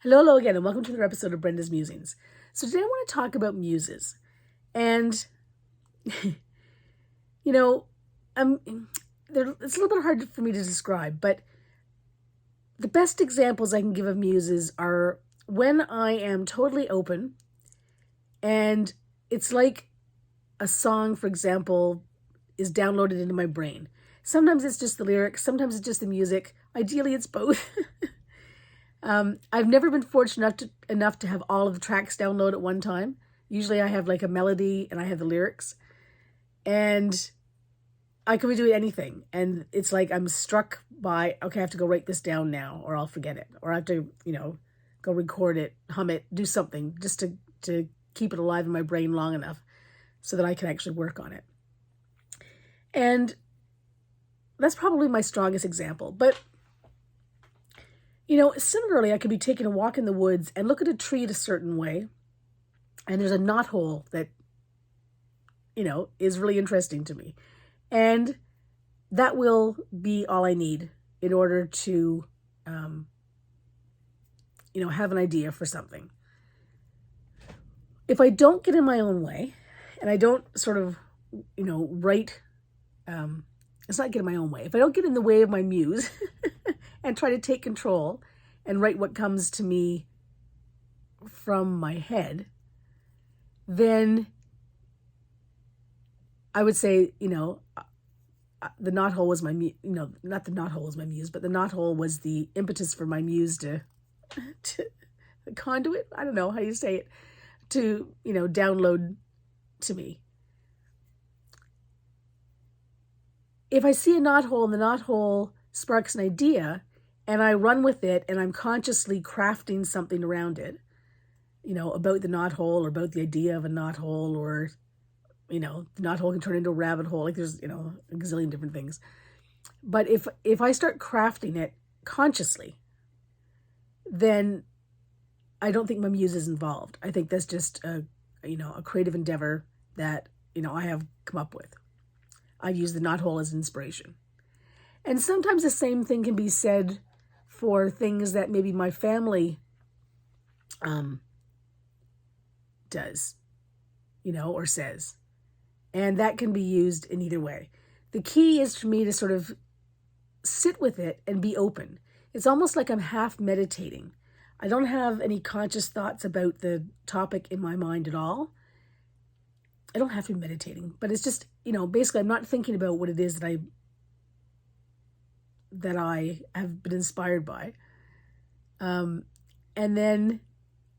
Hello again, and welcome to another episode of Brenda's Musings. So today I want to talk about muses. And, you know, it's a little bit hard for me to describe, but the best examples I can give of muses are when I am totally open and it's like a song, for example, is downloaded into my brain. Sometimes it's just the lyrics, sometimes it's just the music. Ideally, it's both. I've never been fortunate enough to have all of the tracks download at one time. Usually I have like a melody and I have the lyrics. And I could be doing anything. And it's like I'm struck by, okay, I have to go write this down now or I'll forget it. Or I have to, go record it, hum it, do something just to keep it alive in my brain long enough so that I can actually work on it. And that's probably my strongest example. But similarly, I could be taking a walk in the woods and look at a tree a certain way, and there's a knothole that, is really interesting to me. And that will be all I need in order to, have an idea for something. If I don't get in my own way, and I don't sort of, write, it's not get in my own way. If I don't get in the way of my muse and try to take control and write what comes to me from my head, then I would say, the knothole was my, not the knothole was my muse, but the knothole was the impetus for my muse to the conduit, I don't know how you say it, to, download to me. If I see a knothole and the knothole sparks an idea and I run with it and I'm consciously crafting something around it, about the knothole or about the idea of a knothole, or, the knothole can turn into a rabbit hole. Like there's, a gazillion different things. But if I start crafting it consciously, then I don't think my muse is involved. I think that's just a creative endeavor that, I have come up with. I've used the knothole as inspiration. And sometimes the same thing can be said for things that maybe my family does, or says. And that can be used in either way. The key is for me to sort of sit with it and be open. It's almost like I'm half meditating. I don't have any conscious thoughts about the topic in my mind at all. I don't have to be meditating, but it's just, basically I'm not thinking about what it is that I have been inspired by. And then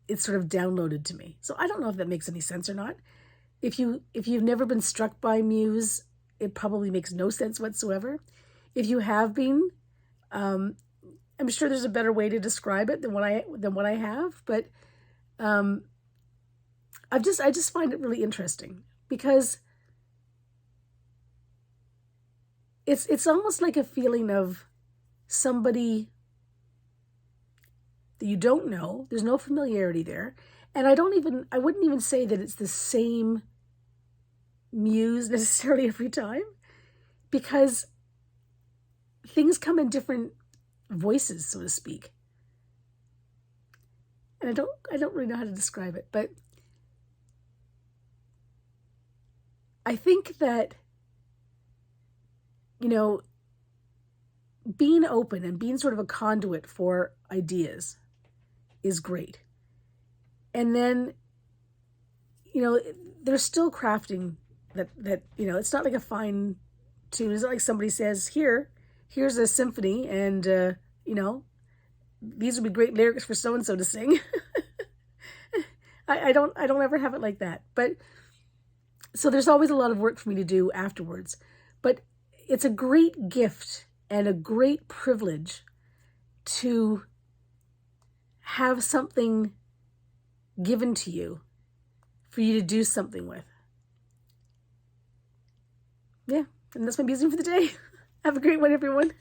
it's sort of downloaded to me. So I don't know if that makes any sense or not. If you've never been struck by muse, it probably makes no sense whatsoever. If you have been, I'm sure there's a better way to describe it than what I have, but I just find it really interesting because it's almost like a feeling of somebody that you don't know. There's no familiarity there. And I wouldn't even say that it's the same muse necessarily every time, because things come in different voices, so to speak. And I don't really know how to describe it, but I think that, being open and being sort of a conduit for ideas is great. And then, there's still crafting that it's not like a fine tune. It's not like somebody says, here's a symphony and, these would be great lyrics for so-and-so to sing. I don't ever have it like that. But so there's always a lot of work for me to do afterwards. But it's a great gift and a great privilege to have something given to you for you to do something with. Yeah, and that's my musing for the day. Have a great one, everyone.